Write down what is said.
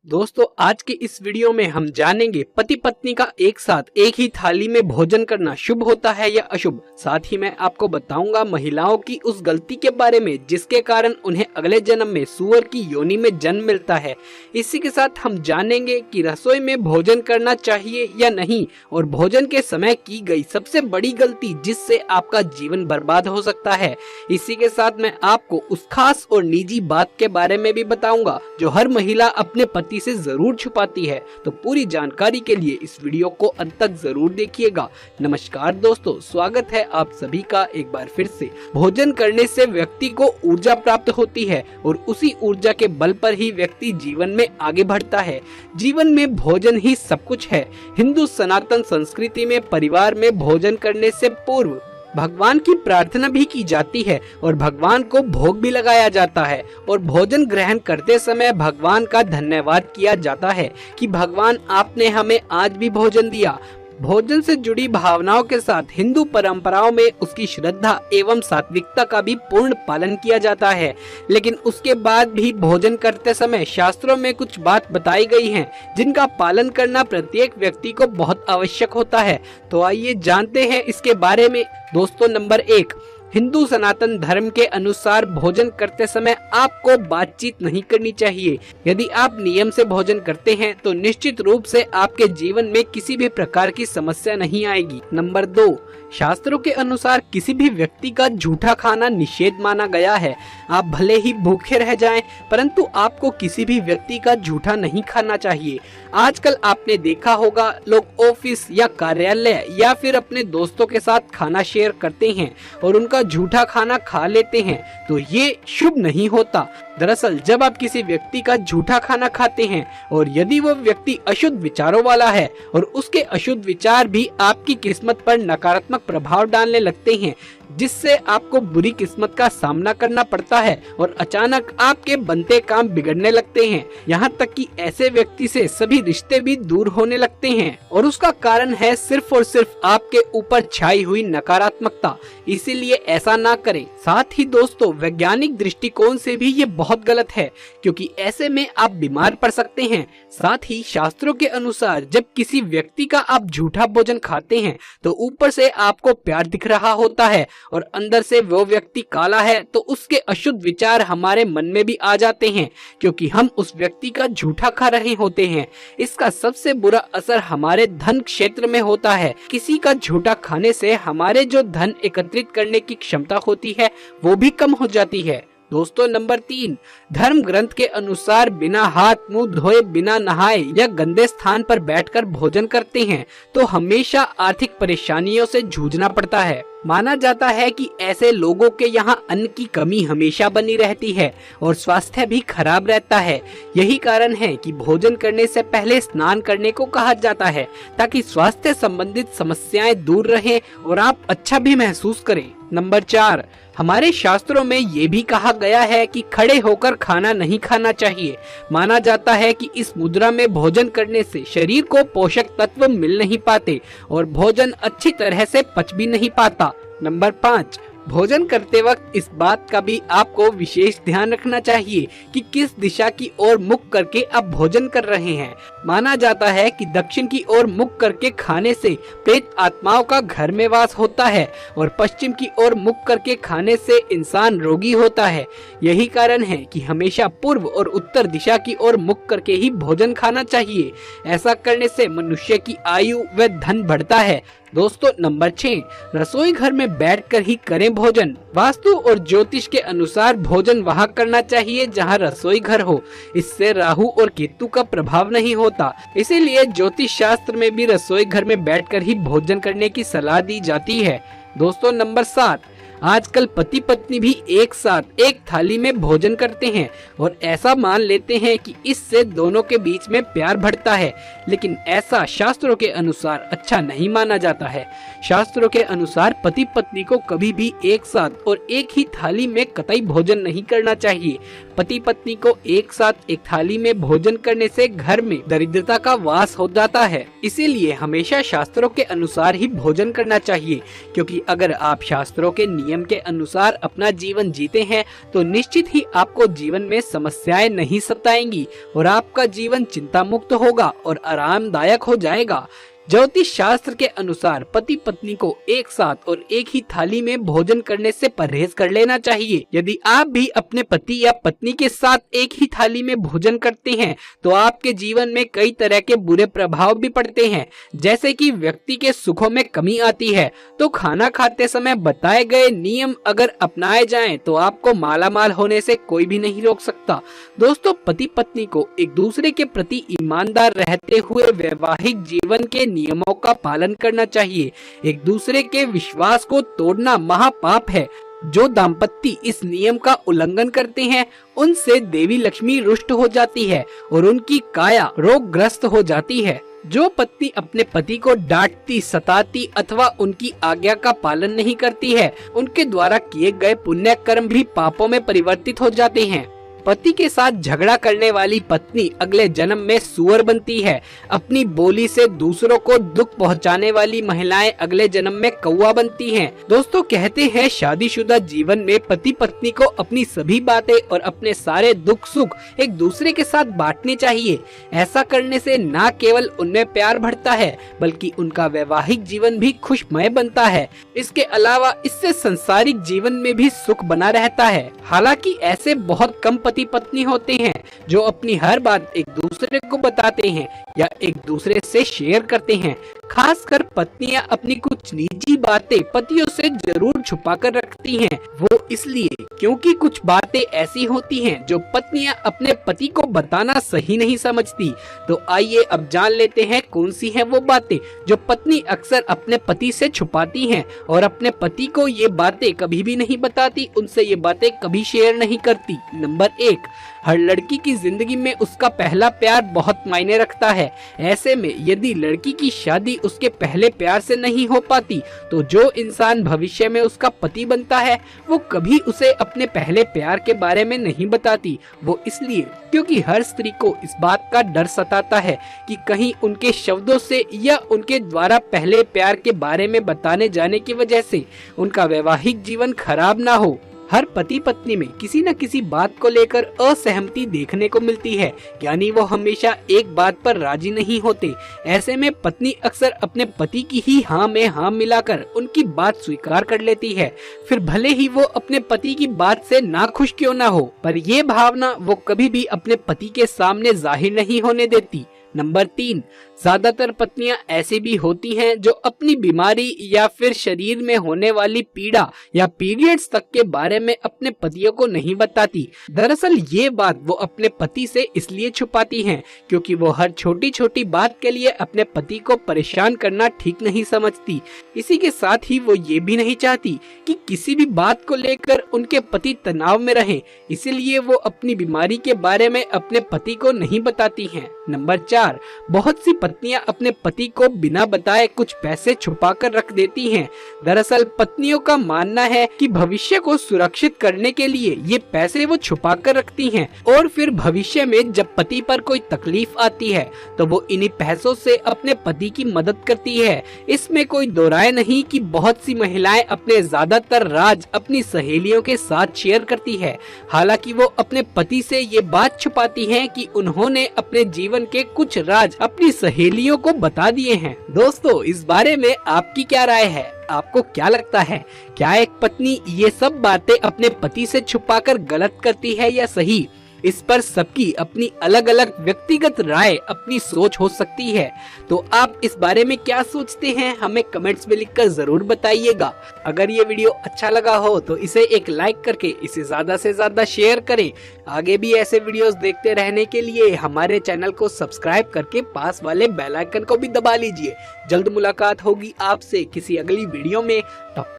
दोस्तों आज की इस वीडियो में हम जानेंगे पति पत्नी का एक साथ एक ही थाली में भोजन करना शुभ होता है या अशुभ। साथ ही मैं आपको बताऊंगा महिलाओं की उस गलती के बारे में जिसके कारण उन्हें अगले जन्म में सूअर की योनि में जन्म मिलता है। इसी के साथ हम जानेंगे कि रसोई में भोजन करना चाहिए या नहीं और भोजन के समय की गई सबसे बड़ी गलती जिससे आपका जीवन बर्बाद हो सकता है। इसी के साथ मैं आपको उस खास और निजी बात के बारे में भी बताऊंगा जो हर महिला अपने पति से जरूर छुपाती है। तो पूरी जानकारी के लिए इस वीडियो को अंत तक जरूर देखिएगा। नमस्कार दोस्तों, स्वागत है आप सभी का एक बार फिर से। भोजन करने से व्यक्ति को ऊर्जा प्राप्त होती है और उसी ऊर्जा के बल पर ही व्यक्ति जीवन में आगे बढ़ता है। जीवन में भोजन ही सब कुछ है। हिंदू सनातन संस्कृति में परिवार में भोजन करने से पूर्व भगवान की प्रार्थना भी की जाती है और भगवान को भोग भी लगाया जाता है और भोजन ग्रहण करते समय भगवान का धन्यवाद किया जाता है कि भगवान आपने हमें आज भी भोजन दिया। भोजन से जुड़ी भावनाओं के साथ हिंदू परंपराओं में उसकी श्रद्धा एवं सात्विकता का भी पूर्ण पालन किया जाता है। लेकिन उसके बाद भी भोजन करते समय शास्त्रों में कुछ बात बताई गई हैं जिनका पालन करना प्रत्येक व्यक्ति को बहुत आवश्यक होता है। तो आइए जानते हैं इसके बारे में। दोस्तों नंबर 1, हिंदू सनातन धर्म के अनुसार भोजन करते समय आपको बातचीत नहीं करनी चाहिए। यदि आप नियम से भोजन करते हैं तो निश्चित रूप से आपके जीवन में किसी भी प्रकार की समस्या नहीं आएगी। नंबर 2, शास्त्रों के अनुसार किसी भी व्यक्ति का झूठा खाना निषेध माना गया है। आप भले ही भूखे रह जाएं, परंतु आपको किसी भी व्यक्ति का झूठा नहीं खाना चाहिए। आजकल आपने देखा होगा लोग ऑफिस या कार्यालय या फिर अपने दोस्तों के साथ खाना शेयर करते हैं और उनका झूठा खाना खा लेते हैं, तो ये शुभ नहीं होता। दरअसल जब आप किसी व्यक्ति का झूठा खाना खाते हैं और यदि वो व्यक्ति अशुद्ध विचारों वाला है और उसके अशुद्ध विचार भी आपकी किस्मत पर नकारात्मक प्रभाव डालने लगते हैं, जिससे आपको बुरी किस्मत का सामना करना पड़ता है और अचानक आपके बनते काम बिगड़ने लगते हैं। यहाँ तक कि ऐसे व्यक्ति से सभी रिश्ते भी दूर होने लगते हैं और उसका कारण है सिर्फ और सिर्फ आपके ऊपर छाई हुई नकारात्मकता। इसीलिए ऐसा ना करें। साथ ही दोस्तों वैज्ञानिक दृष्टिकोण से भी ये बहुत गलत है, क्योंकि ऐसे में आप बीमार पड़ सकते हैं। साथ ही शास्त्रों के अनुसार जब किसी व्यक्ति का आप झूठा भोजन खाते हैं तो ऊपर से आपको प्यार दिख रहा होता है और अंदर से वो व्यक्ति काला है, तो उसके अशुद्ध विचार हमारे मन में भी आ जाते हैं क्योंकि हम उस व्यक्ति का झूठा खा रहे होते हैं। इसका सबसे बुरा असर हमारे धन क्षेत्र में होता है। किसी का झूठा खाने से हमारे जो धन एकत्रित करने की क्षमता होती है वो भी कम हो जाती है। दोस्तों नंबर 3, धर्म ग्रंथ के अनुसार बिना हाथ मुंह धोए, बिना नहाए या गंदे स्थान पर बैठकर भोजन करते हैं तो हमेशा आर्थिक परेशानियों से जूझना पड़ता है। माना जाता है कि ऐसे लोगों के यहाँ अन्न की कमी हमेशा बनी रहती है और स्वास्थ्य भी खराब रहता है। यही कारण है कि भोजन करने से पहले स्नान करने को कहा जाता है ताकि स्वास्थ्य संबंधित समस्याएं दूर रहें और आप अच्छा भी महसूस करें। नंबर 4, हमारे शास्त्रों में ये भी कहा गया है कि खड़े होकर खाना नहीं खाना चाहिए। माना जाता है कि इस मुद्रा में भोजन करने से शरीर को पोषक तत्व मिल नहीं पाते और भोजन अच्छी तरह से पच भी नहीं पाता। नंबर 5, भोजन करते वक्त इस बात का भी आपको विशेष ध्यान रखना चाहिए कि किस दिशा की ओर मुख करके आप भोजन कर रहे हैं। माना जाता है कि दक्षिण की ओर मुख करके खाने से प्रेत आत्माओं का घर में वास होता है और पश्चिम की ओर मुख करके खाने से इंसान रोगी होता है। यही कारण है कि हमेशा पूर्व और उत्तर दिशा की ओर मुख करके ही भोजन खाना चाहिए। ऐसा करने से मनुष्य की आयु व धन बढ़ता है। दोस्तों नंबर 6, रसोई घर में बैठकर ही करें भोजन। वास्तु और ज्योतिष के अनुसार भोजन वहां करना चाहिए जहां रसोई घर हो। इससे राहु और केतु का प्रभाव नहीं होता। इसीलिए ज्योतिष शास्त्र में भी रसोई घर में बैठकर ही भोजन करने की सलाह दी जाती है। दोस्तों नंबर 7, आजकल पति पत्नी भी एक साथ एक थाली में भोजन करते हैं और ऐसा मान लेते हैं कि इससे दोनों के बीच में प्यार बढ़ता है, लेकिन ऐसा शास्त्रों के अनुसार अच्छा नहीं माना जाता है। शास्त्रों के अनुसार पति पत्नी को कभी भी एक साथ और एक ही थाली में कतई भोजन नहीं करना चाहिए। पति पत्नी को एक साथ एक थाली में भोजन करने से घर में दरिद्रता का वास हो जाता है। इसीलिए हमेशा शास्त्रों के अनुसार ही भोजन करना चाहिए, क्योंकि अगर आप शास्त्रों के नियम नियम के अनुसार अपना जीवन जीते हैं तो निश्चित ही आपको जीवन में समस्याएं नहीं सताएंगी और आपका जीवन चिंता मुक्त होगा और आरामदायक हो जाएगा। ज्योतिष शास्त्र के अनुसार पति पत्नी को एक साथ और एक ही थाली में भोजन करने से परहेज कर लेना चाहिए। यदि आप भी अपने पति या पत्नी के साथ एक ही थाली में भोजन करते हैं तो आपके जीवन में कई तरह के बुरे प्रभाव भी पड़ते हैं, जैसे कि व्यक्ति के सुखों में कमी आती है। तो खाना खाते समय बताए गए नियम अगर अपनाए जाएं तो आपको मालामाल होने से कोई भी नहीं रोक सकता। दोस्तों, पति पत्नी को एक दूसरे के प्रति ईमानदार रहते हुए वैवाहिक जीवन के नियमों का पालन करना चाहिए। एक दूसरे के विश्वास को तोड़ना महापाप है। जो दाम्पत्य इस नियम का उल्लंघन करते हैं उनसे देवी लक्ष्मी रुष्ट हो जाती है और उनकी काया रोगग्रस्त हो जाती है। जो पत्नी अपने पति को डांटती, सताती अथवा उनकी आज्ञा का पालन नहीं करती है, उनके द्वारा किए गए पुण्य कर्म भी पापों में परिवर्तित हो जाते हैं। पति के साथ झगड़ा करने वाली पत्नी अगले जन्म में सूअर बनती है। अपनी बोली से दूसरों को दुख पहुंचाने वाली महिलाएं अगले जन्म में कौवा बनती हैं। दोस्तों, कहते हैं शादीशुदा जीवन में पति पत्नी को अपनी सभी बातें और अपने सारे दुख सुख एक दूसरे के साथ बांटने चाहिए। ऐसा करने से न केवल उनमें प्यार बढ़ता है बल्कि उनका वैवाहिक जीवन भी खुशमय बनता है। इसके अलावा इससे संसारिक जीवन में भी सुख बना रहता है। हालांकि ऐसे बहुत कम पति पत्नी होते हैं जो अपनी हर बात एक दूसरे को बताते हैं या एक दूसरे से शेयर करते हैं। खासकर पत्नियां अपनी कुछ निजी बातें पतियों से जरूर छुपा कर रखती हैं। वो इसलिए क्योंकि कुछ बातें ऐसी होती हैं जो पत्नियां अपने पति को बताना सही नहीं समझती। तो आइए अब जान लेते हैं कौन सी है वो बातें जो पत्नी अक्सर अपने पति से छुपाती हैं और अपने पति को ये बातें कभी भी नहीं बताती, उनसे ये बातें कभी शेयर नहीं करती। नंबर 1, हर लड़की की जिंदगी में उसका पहला प्यार बहुत मायने रखता है। ऐसे में यदि लड़की की शादी उसके पहले प्यार से नहीं हो पाती तो जो इंसान भविष्य में उसका पति बनता है वो कभी उसे अपने पहले प्यार के बारे में नहीं बताती। वो इसलिए क्योंकि हर स्त्री को इस बात का डर सताता है कि कहीं उनके शब्दों से या उनके द्वारा पहले प्यार के बारे में बताने जाने की वजह से उनका वैवाहिक जीवन खराब ना हो। हर पति पत्नी में किसी न किसी बात को लेकर असहमति देखने को मिलती है, यानी वो हमेशा एक बात पर राजी नहीं होते। ऐसे में पत्नी अक्सर अपने पति की ही हाँ में हाँ मिलाकर उनकी बात स्वीकार कर लेती है, फिर भले ही वो अपने पति की बात से नाखुश क्यों ना हो, पर ये भावना वो कभी भी अपने पति के सामने जाहिर नहीं होने देती। नंबर 3, ज्यादातर पत्नियां ऐसी भी होती हैं जो अपनी बीमारी या फिर शरीर में होने वाली पीड़ा या पीरियड्स तक के बारे में अपने पतियों को नहीं बताती। दरअसल ये बात वो अपने पति से इसलिए छुपाती हैं क्योंकि वो हर छोटी छोटी बात के लिए अपने पति को परेशान करना ठीक नहीं समझती। इसी के साथ ही वो ये भी नहीं चाहती कि किसी भी बात को लेकर उनके पति तनाव में रहें, इसीलिए वो अपनी बीमारी के बारे में अपने पति को नहीं बताती हैं। नंबर 4, बहुत सी पत्नियां अपने पति को बिना बताए कुछ पैसे छुपा कर रख देती हैं। दरअसल पत्नियों का मानना है कि भविष्य को सुरक्षित करने के लिए ये पैसे वो छुपा कर रखती हैं और फिर भविष्य में जब पति पर कोई तकलीफ आती है तो वो इन्हीं पैसों से अपने पति की मदद करती है। इसमें कोई दो राय नहीं कि बहुत सी महिलाएं अपने ज्यादातर राज अपनी सहेलियों के साथ शेयर करती है। हालांकि वो अपने पति से ये बात छुपाती हैं कि उन्होंने अपने जीवन के कुछ राज अपनी सहेलियों को बता दिए हैं। दोस्तों, इस बारे में आपकी क्या राय है? आपको क्या लगता है, क्या एक पत्नी ये सब बातें अपने पति से छुपाकर गलत करती है या सही? इस पर सबकी अपनी अलग अलग व्यक्तिगत राय, अपनी सोच हो सकती है। तो आप इस बारे में क्या सोचते हैं, हमें कमेंट्स में लिखकर जरूर बताइएगा। अगर ये वीडियो अच्छा लगा हो तो इसे एक लाइक करके इसे ज्यादा से ज्यादा शेयर करें। आगे भी ऐसे वीडियोस देखते रहने के लिए हमारे चैनल को सब्सक्राइब करके पास वाले बेल आइकन को भी दबा लीजिए। जल्द मुलाकात होगी आपसे किसी अगली वीडियो में। तब